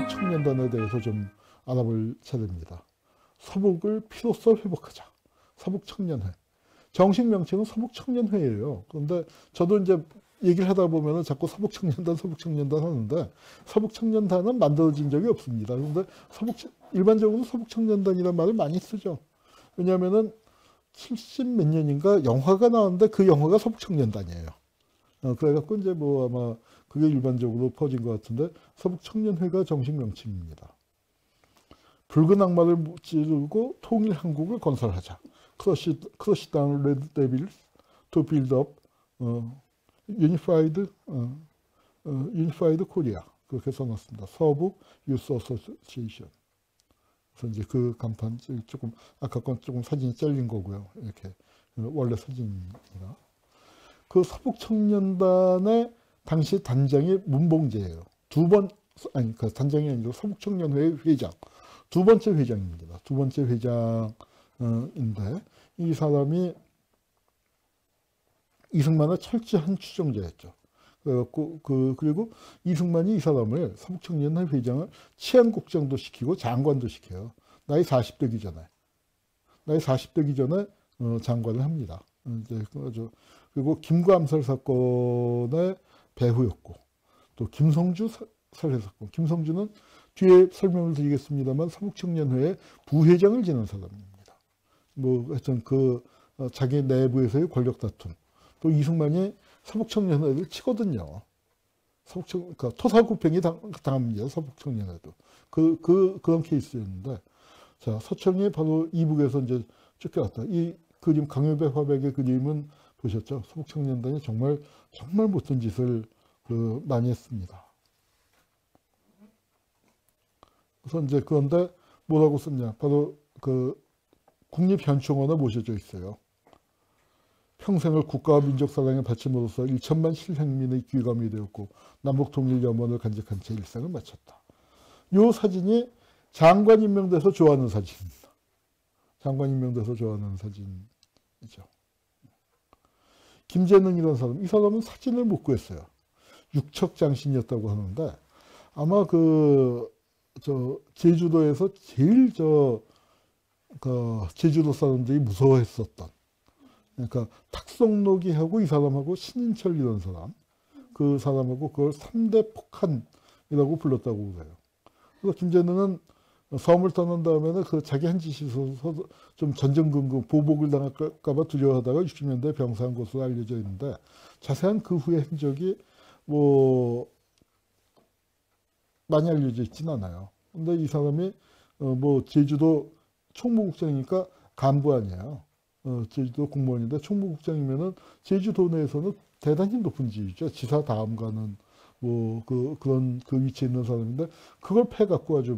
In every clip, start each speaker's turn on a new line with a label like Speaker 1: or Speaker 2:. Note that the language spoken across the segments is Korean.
Speaker 1: 청년단에 대해서 좀 알아볼 차례입니다. 서북을 피로써 회복하자. 서북청년회. 정식 명칭은 서북청년회예요. 그런데 저도 이제 얘기를 하다 보면은 자꾸 서북청년단 하는데 서북청년단은 만들어진 적이 없습니다. 그런데 일반적으로 서북청년단이라는 말을 많이 쓰죠. 왜냐하면은 70 몇 년인가 영화가 나왔는데 그 영화가 서북청년단이에요. 그래갖고 이제 뭐 아마 그게 일반적으로 퍼진 것 같은데 서북청년회가 정식 명칭입니다. 붉은 악마를 무찌르고 통일 한국을 건설하자. 크러시 다운 레드 데빌스 to build up unified 코리아 그렇게 써놨습니다. 서북 유스 어소시에이션. 그래서 이제 그 간판 조금 아까 건 조금 사진이 잘린 거고요. 이렇게 원래 사진입니다. 그 서북청년단의 당시 단장이 문봉재예요. 그 단장이 아니고 서북청년회 회장. 두 번째 회장입니다. 두 번째 회장인데 이 사람이 이승만의 철저한 추종자였죠. 그리고 이승만이 이 사람을 서북청년회 회장을 치안국장도 시키고 장관도 시켜요. 나이 40대기 전에. 나이 40대기 전에 장관을 합니다. 그리고 김구암살 사건의 배후였고 또 김성주 살해 사건. 김성주는 뒤에 설명을 드리겠습니다만 서북청년회의 부회장을 지낸 사람입니다. 뭐 하여튼 자기 내부에서의 권력 다툼. 또 이승만이 서북청년회를 치거든요. 그러니까 토사구팽이 당합니다. 서북청년회도. 그런 케이스였는데. 자, 서청이 바로 이북에서 이제 쫓겨났다. 이 그림, 강요배 화백의 그림은 보셨죠? 서북청년단이 정말 못된 짓을 많이 했습니다. 그래서 이제 그런데 뭐라고 썼냐? 바로 국립현충원에 모셔져 있어요. 평생을 국가와 민족 사랑에 바침으로써 1천만 실생민의 귀감이 되었고 남북통일 염원을 간직한 채 일생을 마쳤다. 이 사진이 장관 임명돼서 좋아하는 사진입니다. 장관 임명돼서 좋아하는 사진이죠. 김재능이라는 사람, 이 사람은 사진을 못 구했어요. 육척장신이었다고 하는데 아마 제주도에서 제일 제주도 사람들이 무서워했었던, 그러니까 탁송록이하고 이 사람하고 신인철이라는 사람, 그 사람하고 그걸 3대 폭한이라고 불렀다고 그래요. 그래서 김재능은 섬을 떠난 다음에는 자기 한 짓이 있어서 좀 전전긍긍 보복을 당할까봐 두려워하다가 60년대에 병사한 것으로 알려져 있는데 자세한 그 후의 행적이 뭐 많이 알려져 있진 않아요. 근데 이 사람이 뭐 제주도 총무국장이니까 간부 아니에요. 제주도 공무원인데 총무국장이면은 제주도 내에서는 대단히 높은 지위죠. 지사 다음 가는 뭐 그런 위치에 있는 사람인데 그걸 패 갖고 아주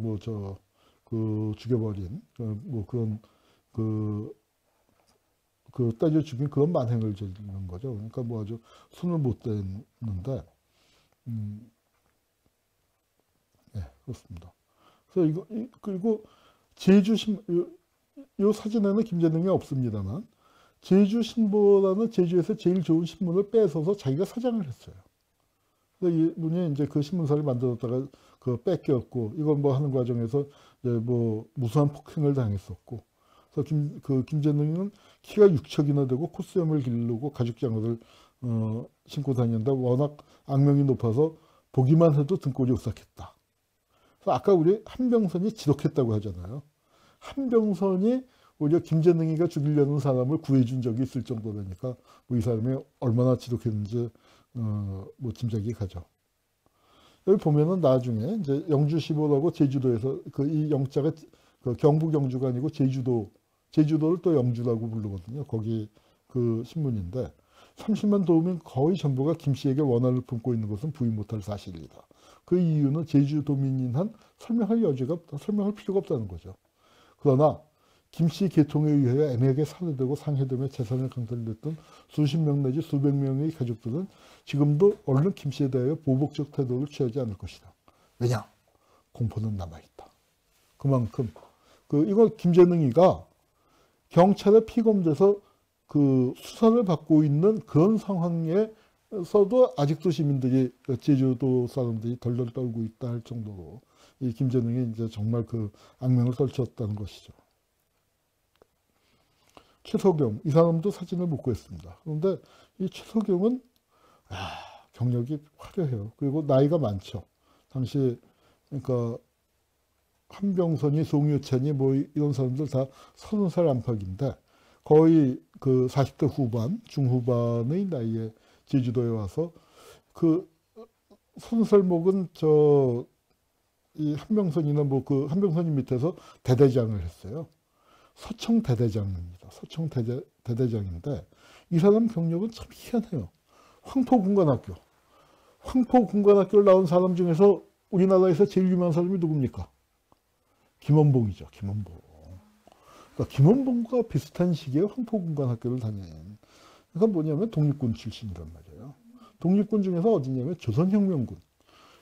Speaker 1: 죽여버린 뭐 그런 따져 죽인 그런 만행을 저지르는 거죠. 그러니까 뭐 아주 손을 못 댔는데 네, 그렇습니다. 그래서 그리고 이 사진에는 김재능이 없습니다만 제주신보라는 제주에서 제일 좋은 신문을 뺏어서 자기가 사장을 했어요. 그래서 이분이 이제 그 신문사를 만들었다가 뺏겼고 이건 뭐 하는 과정에서 이제 뭐 무수한 폭행을 당했었고 그래서 김재능은 키가 6척이나 되고 콧수염을 기르고 가죽장화를 신고 다녔는데 워낙 악명이 높아서 보기만 해도 등골이 오싹했다. 그래서 아까 우리 한병선이 지독했다고 하잖아요. 한병선이 오히려 김재능이가 죽이려는 사람을 구해준 적이 있을 정도라니까 뭐 이 사람이 얼마나 지독했는지 뭐 짐작이 가죠. 여기 보면은 나중에 이제 영주시보라고 제주도에서 이 영자가 경북 영주가 아니고 제주도를 또 영주라고 부르거든요. 거기 그 신문인데 30만 도민 거의 전부가 김 씨에게 원한을 품고 있는 것은 부인 못할 사실이다. 그 이유는 제주도민인 한 설명할 필요가 없다는 거죠. 그러나 김 씨 계통에 의하여 애매하게 살해되고 상해되며 재산을 강탈됐던 수십 명 내지 수백 명의 가족들은 지금도 얼른 김 씨에 대하여 보복적 태도를 취하지 않을 것이다. 왜냐? 공포는 남아있다. 그만큼 이거 김재능이가 경찰에 피검돼서 수사를 받고 있는 그런 상황에 중에서도 아직도 시민들이, 제주도 사람들이 덜덜 떨고 있다 할 정도로 이 김재능이 이제 정말 그 악명을 떨쳤다는 것이죠. 최석영, 이 사람도 사진을 못 구했습니다. 그런데 이 최석영은 경력이 화려해요. 그리고 나이가 많죠. 당시 그러니까 한병선이, 송유찬이 뭐 이런 사람들 다 30살 안팎인데 거의 그 40대 후반, 중후반의 나이에 제주도에 와서 그 30살 먹은 이 한병선이나 뭐 그 한병선이 밑에서 대대장을 했어요. 서청 대대장입니다. 서청 대대장인데 이 사람 경력은 참 희한해요. 황포군관학교. 황포군관학교를 나온 사람 중에서 우리나라에서 제일 유명한 사람이 누굽니까? 김원봉이죠. 김원봉. 그러니까 김원봉과 비슷한 시기에 황포군관학교를 다닌. 그러니까 뭐냐면 독립군 출신이란 말이에요. 독립군 중에서 어디냐면 조선혁명군.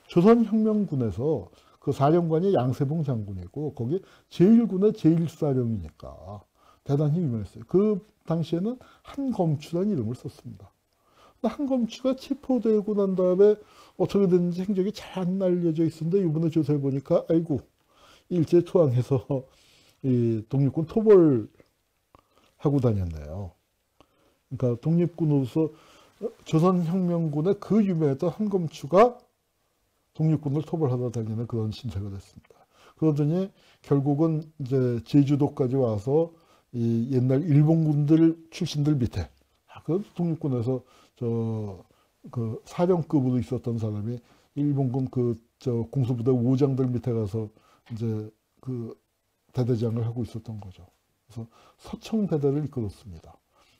Speaker 1: 조선혁명군에서 그 사령관이 양세봉 장군이고 거기 제1군의 제1사령이니까 대단히 유명했어요. 그 당시에는 한검추라는 이름을 썼습니다. 한검추가 체포되고 난 다음에 어떻게 됐는지 행적이 잘 안 알려져 있었는데 이번에 조사해 보니까 아이고 일제 투항해서 이 독립군 토벌하고 다녔네요. 그러니까 독립군으로서 조선혁명군의 그 유명했던 한검추가 독립군을 토벌하다 다니는 그런 신세가 됐습니다. 그러더니 결국은 이제 제주도까지 와서 이 옛날 일본군들 출신들 밑에 그 독립군에서 그 사령급으로 있었던 사람이 일본군 공수부대 5장들 밑에 가서 이제 그 대대장을 하고 있었던 거죠. 그래서 서청대대를 이끌었습니다.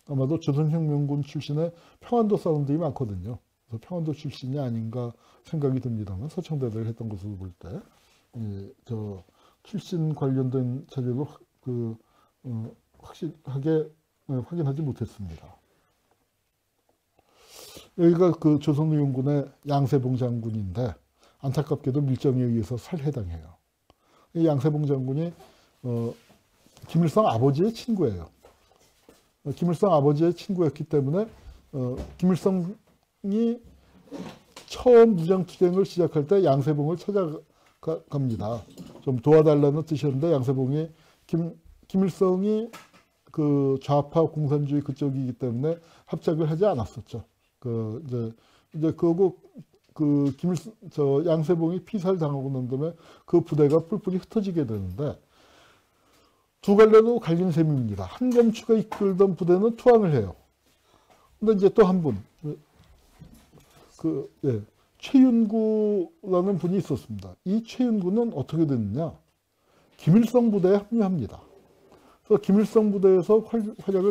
Speaker 1: 아마도 조선혁명군 출신의 평안도 사람들이 많거든요. 그래서 평안도 출신이 아닌가 생각이 듭니다만 서청대대를 했던 것으로 볼 때 출신 관련된 자료를 확실하게 확인하지 못했습니다. 여기가 그 조선의용군의 양세봉 장군인데 안타깝게도 밀정에 의해서 살해당해요. 이 양세봉 장군이 김일성 아버지의 친구예요. 김일성 아버지의 친구였기 때문에 김일성이 처음 무장투쟁을 시작할 때 양세봉을 찾아갑니다. 좀 도와달라는 뜻이었는데 양세봉이 김일성이 그 좌파 공산주의 그쪽이기 때문에 합작을 하지 않았었죠. 이제 그거고 양세봉이 피살 당하고 난 다음에 그 부대가 뿔뿔이 흩어지게 되는데 두 갈래로 갈린 셈입니다. 한검추가 이끌던 부대는 투항을 해요. 근데 이제 또 한 분, 최윤구라는 분이 있었습니다. 이 최윤구는 어떻게 됐느냐? 김일성 부대에 합류합니다. 그래서 김일성 부대에서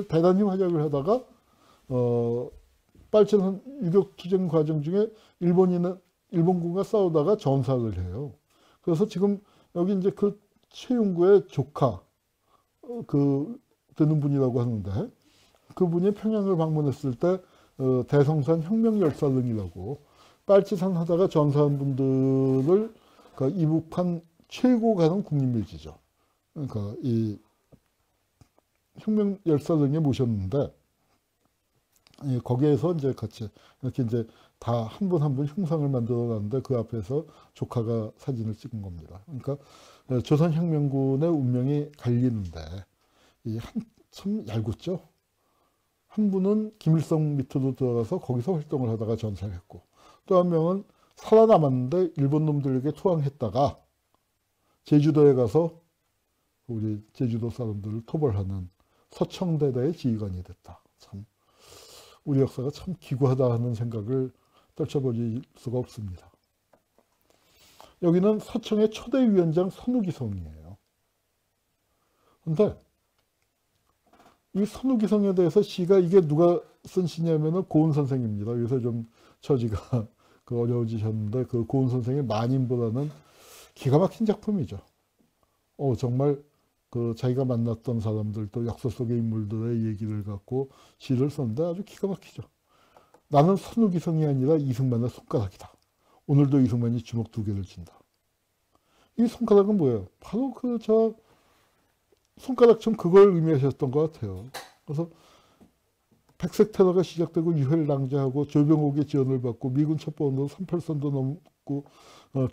Speaker 1: 대단히 활약을 하다가 빨치산 유격투쟁 과정 중에 일본군과 싸우다가 전사를 해요. 그래서 지금 여기 이제 그 최윤구의 조카 되는 분이라고 하는데 그분이 평양을 방문했을 때 대성산 혁명열사릉이라고 빨치산 하다가 전사한 분들을 이북한 최고 가는 국립묘지죠. 그러니까 이 혁명열사릉에 모셨는데 거기에서 이제 같이 이렇게 이제 다 한 분 한 분 흉상을 만들어 놨는데 그 앞에서 조카가 사진을 찍은 겁니다. 그러니까 조선혁명군의 운명이 갈리는데 참 얄궂죠. 한 분은 김일성 밑으로 들어가서 거기서 활동을 하다가 전사를 했고 또 한 명은 살아남았는데 일본 놈들에게 투항했다가 제주도에 가서 우리 제주도 사람들을 토벌하는 서청대대의 지휘관이 됐다. 참 우리 역사가 참 기구하다 하는 생각을 떨쳐버릴 수가 없습니다. 여기는 서청의 초대 위원장 선우기성이에요. 그런데 이 선우기성에 대해서 시가 이게 누가 쓴 시냐면은 고은 선생입니다. 그래서 좀 처지가 어려워지셨는데 그 고은 선생의 만인보다는 기가 막힌 작품이죠. 정말 자기가 만났던 사람들 또 역사 속의 인물들의 얘기를 갖고 시를 썼는데 아주 기가 막히죠. 나는 선우기성이 아니라 이승만의 손가락이다. 오늘도 이승만이 주먹 2개를 쥔다. 이 손가락은 뭐예요? 바로 손가락처럼 그걸 의미하셨던 것 같아요. 그래서 백색 테러가 시작되고 유해를 낭자하고 조병옥의 지원을 받고 미군 첩보원도 38선도 넘고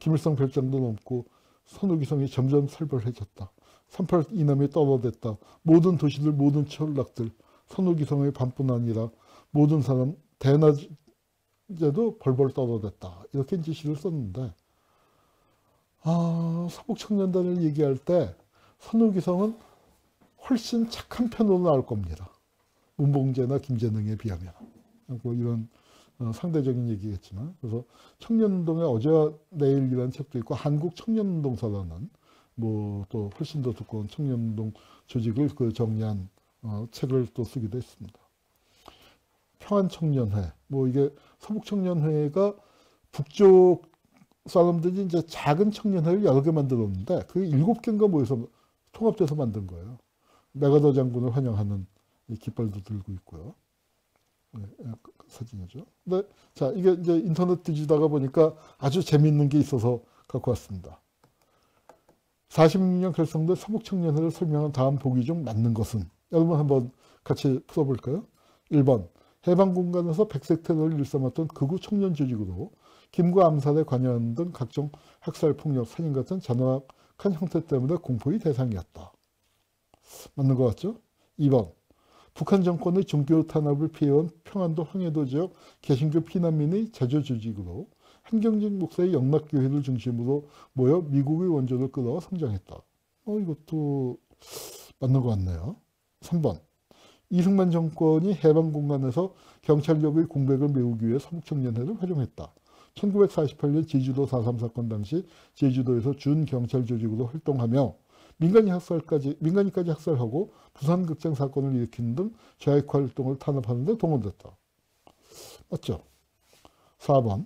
Speaker 1: 김일성 별장도 넘고 선후기성이 점점 살벌해졌다. 38 이남이 떠나댔다. 모든 도시들 모든 철락들 선후기성의 반뿐 아니라 모든 사람 대낮에도 벌벌 떠나댔다. 이렇게 이제 시를 썼는데 서북청년단을 얘기할 때 선후기성은 훨씬 착한 편으로 나올 겁니다. 문봉재나 김재능에 비하면. 뭐 이런 상대적인 얘기겠지만. 그래서 청년운동의 어제와 내일이라는 책도 있고 한국청년운동사라는 뭐 또 훨씬 더 두꺼운 청년운동 조직을 그 정리한 책을 또 쓰기도 했습니다. 평안청년회. 뭐 이게 서북청년회가 북쪽 사람들이 이제 작은 청년회를 여러 개 만들었는데 그게 7개인가 모여서 통합돼서 만든 거예요. 메가더 장군을 환영하는 이 깃발도 들고 있고요. 네, 그 사진이죠. 네, 자 이게 이제 인터넷 뒤지다가 보니까 아주 재미있는 게 있어서 갖고 왔습니다. 46년 결성된 서북청년회를 설명한 다음 보기 중 맞는 것은? 여러분 한번 같이 풀어볼까요? 1번 해방공간에서 백색 테러를 일삼았던 극우 청년 조직으로 김과 암살에 관여하는 등 각종 학살, 폭력, 살인 같은 잔혹한 형태 때문에 공포의 대상이었다. 맞는 것 같죠? 2번 북한 정권의 종교 탄압을 피해온 평안도 황해도 지역 개신교 피난민의 자조 조직으로 한경직 목사의 영락교회를 중심으로 모여 미국의 원조를 끌어와 성장했다. 이것도 맞는 것 같네요. 3번 이승만 정권이 해방공간에서 경찰력의 공백을 메우기 위해 서북청년회를 활용했다. 1948년 제주도 4.3 사건 당시 제주도에서 준경찰 조직으로 활동하며 민간인까지 학살하고 부산극장 사건을 일으키는 등 좌익 활동을 탄압하는 데 동원됐다. 맞죠? 4번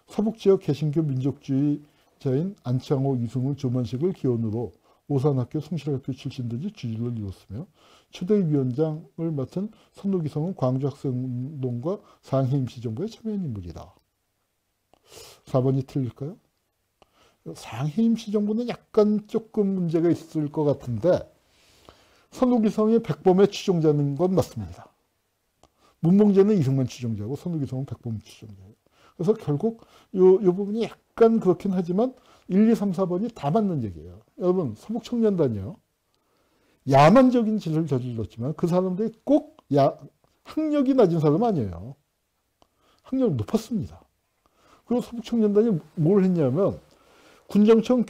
Speaker 1: 서북지역 개신교 민족주의자인 안창호, 이승훈, 조만식을 기원으로 오산학교, 숭실학교 출신들이 주지를 이뤘으며 초대 위원장을 맡은 선노기성은 광주학생운동과 상해 임시정부에 참여한 인물이다. 4번이 틀릴까요? 상해 임시정부는 약간 조금 문제가 있을 것 같은데 선노기성이 백범의 추종자는 건 맞습니다. 문봉재는 이승만 추종자고 선노기성은 백범 추종자예요. 그래서 결국 요 부분이 약간 그렇긴 하지만 1, 2, 3, 4번이 다 맞는 얘기예요. 여러분 서북청년단이요. 야만적인 짓을 저질렀지만 그 사람들이 꼭 학력이 낮은 사람 아니에요. 학력이 높았습니다. 그리고 서북청년단이 뭘 했냐면 군정청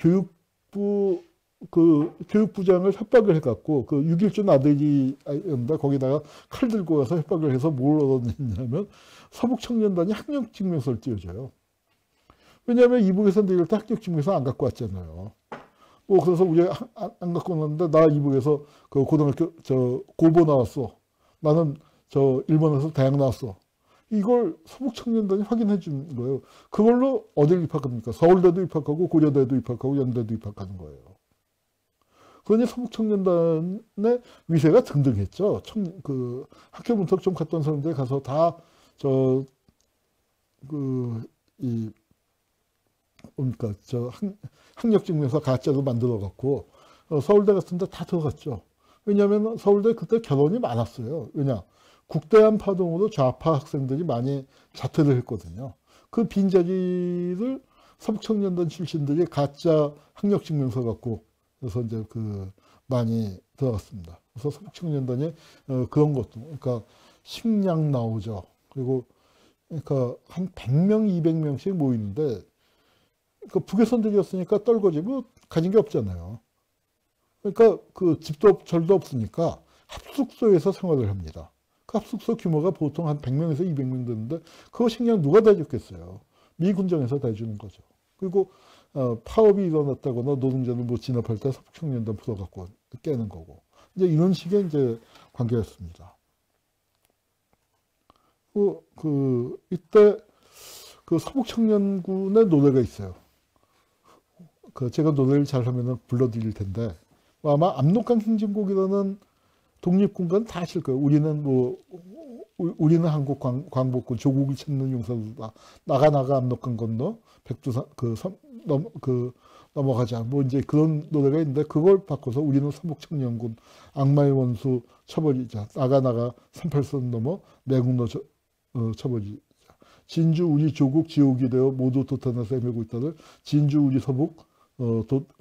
Speaker 1: 교육부장을 협박을 해갖고 그 6.1조 아들이 거기다가 칼 들고 가서 협박을 해서 뭘 얻었냐면 서북청년단이 학력증명서를 띄워줘요. 왜냐하면 이북에서 내릴 때 학력증명서 안 갖고 왔잖아요. 뭐 그래서 우리 안 갖고 왔는데 나 이북에서 그 고등학교 고보 나왔어. 나는 일본에서 대학 나왔어. 이걸 서북청년단이 확인해 준 거예요. 그걸로 어딜 입학합니까? 서울대도 입학하고 고려대도 입학하고 연대도 입학하는 거예요. 그러니 서북청년단의 위세가 등등했죠. 학교 문턱 좀 갔던 사람들이 가서 다 학력증명서 가짜로 만들어 갖고 서울대 같은 데 다 들어갔죠. 왜냐하면 서울대 그때 결혼이 많았어요. 왜냐? 국대한 파동으로 좌파 학생들이 많이 자퇴를 했거든요. 그 빈자리를 서북청년단 출신들이 가짜 학력증명서 갖고 그래서 이제 많이 들어갔습니다. 그래서 서북청년단이 그런 것도 그러니까 식량 나오죠. 그리고 그러니까 한 100명, 200명씩 모이는데 그러니까 북외선들이었으니까 떨거지고 가진 게 없잖아요. 그러니까 그 집도 절도 없으니까 합숙소에서 생활을 합니다. 그 합숙소 규모가 보통 한 100명에서 200명 되는데 그거 식량 누가 다 줬겠어요. 미 군정에서 다 주는 거죠. 그리고 파업이 일어났다거나 노동자들 못 진압할 때 서북청년단 풀어갖고 깨는 거고 이제 이런 식의 이제 관계였습니다. 이때 그 서북청년군의 노래가 있어요. 제가 노래를 잘하면 불러드릴 텐데 아마 압록강 행진곡이라는 독립군가는 다 아실 거예요. 우리는 한국 광복군 조국을 찾는 용사들다. 나가 압록강 건너 백두산 넘어가자. 뭐 이제 그런 노래가 있는데 그걸 바꿔서 우리는 서북청년군 악마의 원수 쳐버리자. 나가 38선 넘어 내국노 쳐버리자. 진주 우리 조국 지옥이 되어 모두 도탄에서 헤매고 있다들 진주 우리 서북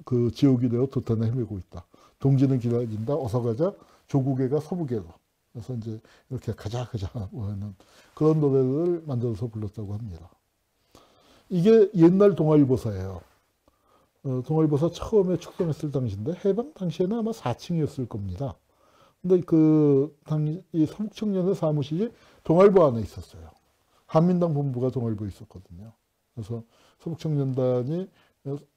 Speaker 1: 그 지옥이 되어 도탄에 헤매고 있다. 동지는 기다린다. 어서 가자. 조국에가 서북에로. 그래서 이제 이렇게 가자 뭐 하는 그런 노래를 만들어서 불렀다고 합니다. 이게 옛날 동아일보사예요. 동아일보사 처음에 축성했을 당시인데 해방 당시에는 아마 4층이었을 겁니다. 근데 이 서북청년회 사무실이 동아일보 안에 있었어요. 한민당 본부가 동아일보에 있었거든요. 그래서 서북청년단이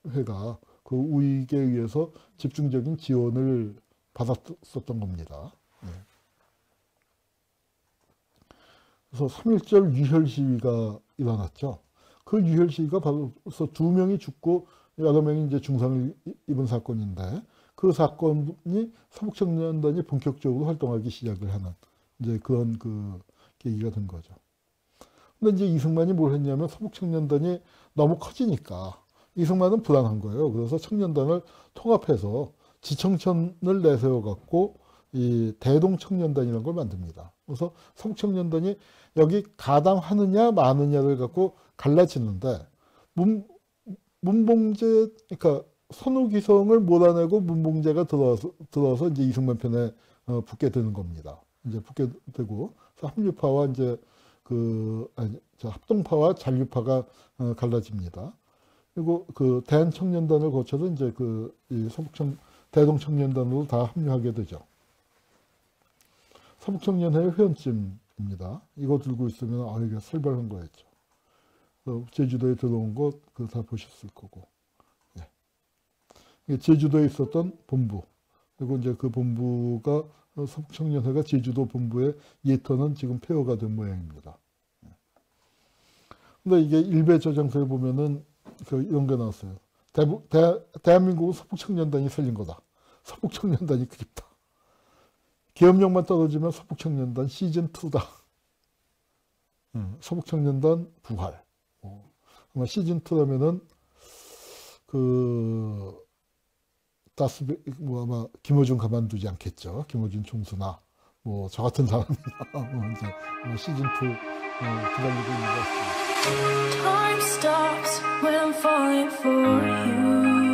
Speaker 1: 회가 그 우익에 의해서 집중적인 지원을 받았었던 겁니다. 네. 그래서 3.1절 유혈 시위가 일어났죠. 그 유혈 시위가 벌써 2명이 죽고 여러 명이 이제 중상을 입은 사건인데 그 사건이 서북청년단이 본격적으로 활동하기 시작을 하는 이제 그런 계기가 된 거죠. 근데 이제 이승만이 뭘 했냐면 서북청년단이 너무 커지니까 이승만은 불안한 거예요. 그래서 청년단을 통합해서 지청천을 내세워갖고 이 대동청년단이라는 걸 만듭니다. 그래서 서북청년단이 여기 가담하느냐 마느냐를 갖고 갈라지는데 문봉재 그러니까 선우기성을 몰아내고 문봉재가 들어와서 이제 이승만 편에 붙게 되는 겁니다. 이제 붙게 되고 합류파와 이제 합동파와 잔류파가 갈라집니다. 그리고 대한청년단을 거쳐서 이제 이 대동청년단으로 다 합류하게 되죠. 서북청년회 회원증입니다. 이거 들고 있으면 이게 살벌한 거였죠. 제주도에 들어온 거 다 보셨을 거고. 예. 제주도에 있었던 본부. 그리고 이제 그 본부가 서북청년회가 제주도 본부의 예터는 지금 폐허가 된 모양입니다. 근데 이게 일베 저장소에 보면은 이런 게 나왔어요. 대한민국은 서북청년단이 살린 거다. 서북청년단이 그립다. 계엄령만 떨어지면 서북청년단 시즌2다. 서북청년단 부활. 아마 시즌2라면은 아마 김어준 가만두지 않겠죠. 김어준 총수나 저 같은 사람이나 이제 시즌2 기다리고 있는 것 같습니다. Time stops when I'm falling for you.